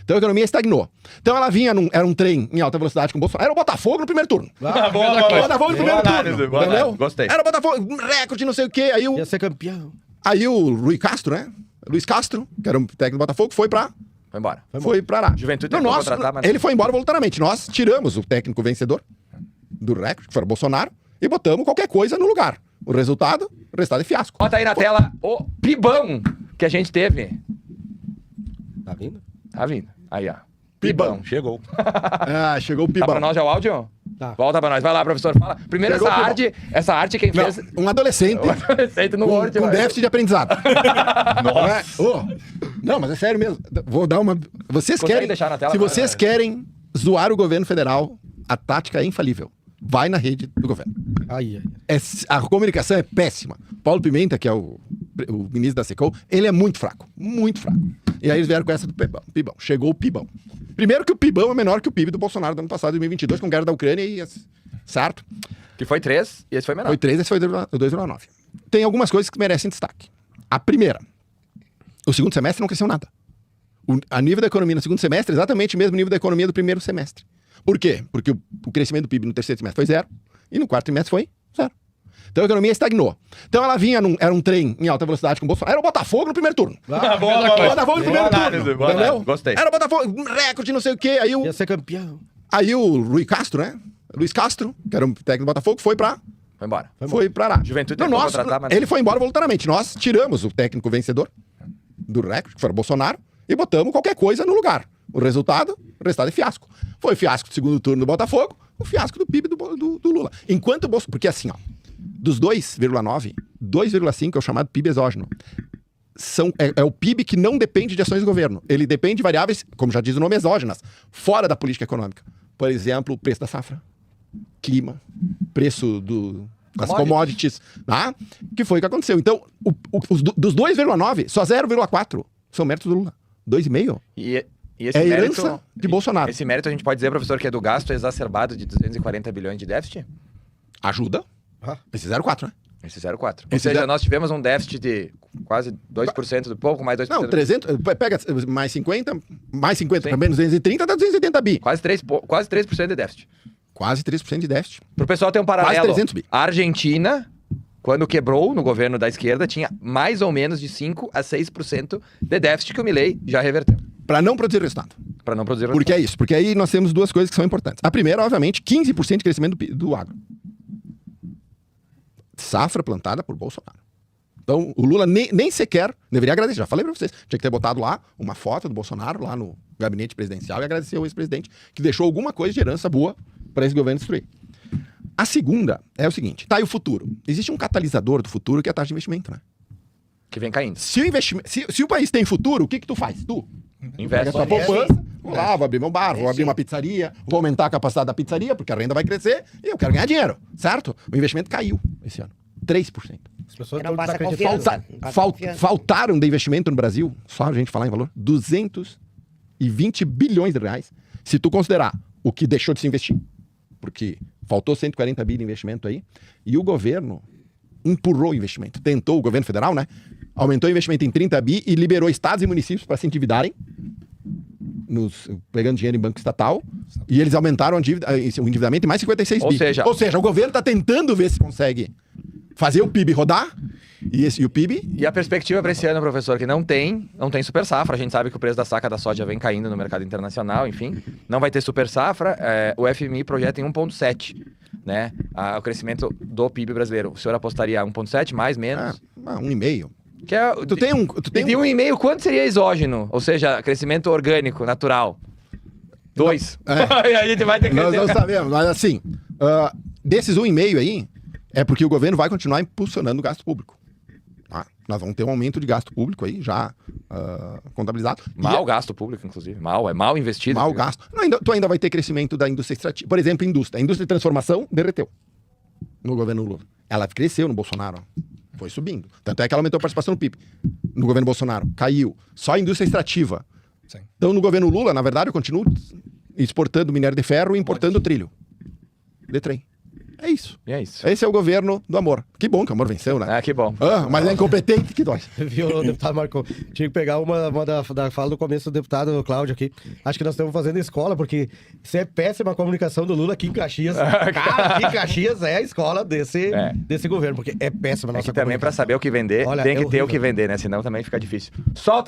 Então a economia estagnou. Então ela vinha, era um trem em alta velocidade com o Bolsonaro. Era o Botafogo no primeiro turno. Boa. Botafogo no primeiro turno. Boa Entendeu? Gostei. Era o Botafogo, recorde, não sei o quê. Ia ser campeão. Aí o Luiz Castro, né? Luiz Castro, que era um técnico do Botafogo, foi pra lá. Juventude Então, tentou contratar, mas... Ele foi embora voluntariamente. Nós tiramos o técnico vencedor do recorde, que foi o Bolsonaro, e botamos qualquer coisa no lugar. O resultado é fiasco. Bota aí na tela o pibão que a gente teve. Tá vindo? Tá vindo. Aí, ó. Pibão. Chegou. Ah, chegou o Tá pibão. pra nós já o áudio? Tá. Volta pra nós. Vai lá, professor. Fala. Primeiro, Chegou essa arte quem Não, fez... um adolescente O adolescente no Word. com vai. déficit de aprendizado. Nossa. Não, mas é sério mesmo. Vou dar uma... Vocês Consegue querem... deixar na tela Se agora, vocês né? querem zoar o governo federal, a tática é infalível. Vai na rede do governo. Aí. A comunicação é péssima. Paulo Pimenta, que é o ministro da SECOM, ele é muito fraco. Muito fraco. E aí eles vieram com essa do Pibão. Chegou o Pibão. Primeiro que o Pibão é menor que o PIB do Bolsonaro do ano passado, 2022, com guerra da Ucrânia e... Certo? Que foi 3 e esse foi menor. Foi 3, esse foi 2,9. Tem algumas coisas que merecem destaque. A primeira, o segundo semestre não cresceu nada. A nível da economia no segundo semestre é exatamente o mesmo nível da economia do primeiro semestre. Por quê? Porque o crescimento do PIB no terceiro semestre foi 0 e no quarto trimestre foi 0. Então a economia estagnou. Então ela vinha, era um trem em alta velocidade com o Bolsonaro. Era o Botafogo no primeiro turno. Botafogo no primeiro turno. Entendeu? Gostei. Era o Botafogo, recorde, não sei o quê. Ia ser campeão. Aí o Luiz Castro, né? Luiz Castro, que era um técnico do Botafogo, foi pra lá. Juventude Então, tentou contratar, mas... Ele foi embora voluntariamente. Nós tiramos o técnico vencedor do recorde, que foi o Bolsonaro, e botamos qualquer coisa no lugar. O resultado é fiasco. Foi o fiasco do segundo turno do Botafogo, o fiasco do PIB do Lula. Enquanto o Bolsonaro... Porque assim, ó, dos 2,9, 2,5 é o chamado PIB exógeno. É o PIB que não depende de ações do governo. Ele depende de variáveis, como já diz o nome, exógenas, fora da política econômica. Por exemplo, o preço da safra, clima, preço das commodities, tá? Que foi o que aconteceu. Então, dos 2,9, só 0,4 são méritos do Lula. 2,5 E esse é mérito, herança de Bolsonaro. Esse mérito a gente pode dizer, professor, que é do gasto exacerbado de 240 bilhões de déficit? Ajuda. Esse 0,4, né? Esse 0,4. Ou seja, nós tivemos um déficit de quase 2% do pouco, mais 2%. Não, 300, pega mais 50 também, 230 dá 270 bi. Quase 3% de déficit. Quase 3% de déficit. Pro pessoal ter um paralelo, Quase 300 bi. a Argentina, quando quebrou no governo da esquerda, tinha mais ou menos de 5 a 6% de déficit que o Milei já reverteu. Para não produzir resultado. Para não produzir Porque é isso. Porque aí nós temos duas coisas que são importantes. A primeira, obviamente, 15% de crescimento do agro. Safra plantada por Bolsonaro. Então, o Lula nem sequer deveria agradecer. Já falei pra vocês. Tinha que ter botado lá uma foto do Bolsonaro lá no gabinete presidencial e agradecer ao ex-presidente que deixou alguma coisa de herança boa para esse governo destruir. A segunda é o seguinte. Tá, e o futuro? Existe um catalisador do futuro que é a taxa de investimento, né? Que vem caindo. Se o país tem futuro, o que tu faz? Tu Investe. pega a tua poupança, vou lá, vou abrir meu bar, vou abrir uma pizzaria, vou aumentar a capacidade da pizzaria, porque a renda vai crescer e eu quero ganhar dinheiro, certo? O investimento caiu esse ano. 3%. As pessoas Não estão passa desacreditando. confiança. Faltaram de investimento no Brasil, só a gente falar em valor, 220 bilhões de reais, se tu considerar o que deixou de se investir. Porque faltou 140 bi de investimento aí, e o governo empurrou o investimento. Tentou, o governo federal, né? Aumentou o investimento em 30 bi e liberou estados e municípios para se endividarem, pegando dinheiro em banco estatal, e eles aumentaram o endividamento em mais 56 bi. Ou seja, o governo está tentando ver se consegue fazer o PIB rodar, e o PIB... E a perspectiva para esse ano, professor, que não tem super safra. A gente sabe que o preço da saca da soja vem caindo no mercado internacional, enfim. Não vai ter super safra. O FMI projeta em 1,7, né? O crescimento do PIB brasileiro. O senhor apostaria 1,7, mais, menos? 1,5. Que é, Tu tem um... de 1,5, quanto seria exógeno? Ou seja, crescimento orgânico, natural? 2. E a gente vai ter que... Nós não sabemos, mas assim, desses 1,5 aí, é porque o governo vai continuar impulsionando o gasto público. Tá? Nós vamos ter um aumento de gasto público aí, já contabilizado. Gasto público, inclusive. É mal investido. Mal gasto. Tu ainda vai ter crescimento da indústria extrativa. Por exemplo, indústria. A indústria de transformação derreteu no governo Lula. Ela cresceu no Bolsonaro, foi subindo. Tanto é que ela aumentou a participação no PIB. No governo Bolsonaro, caiu. Só a indústria extrativa. Sim. Então, no governo Lula, na verdade, eu continuo exportando minério de ferro e importando trilho de trem. É isso. E é isso. Esse é o governo do amor. Que bom que o amor venceu, né? Ah, que bom. Mas é incompetente que dói. Viu, o deputado Marcon? Tinha que pegar uma da fala do começo do deputado Cláudio aqui. Acho que nós estamos fazendo escola, porque isso é péssima a comunicação do Lula aqui em Caxias. Cara, aqui em Caxias é a escola desse governo, porque é péssima a É nossa que também, pra comunicação. saber o que vender, Olha, tem é que ter o horrível. que vender, né? Senão também fica difícil. Solta!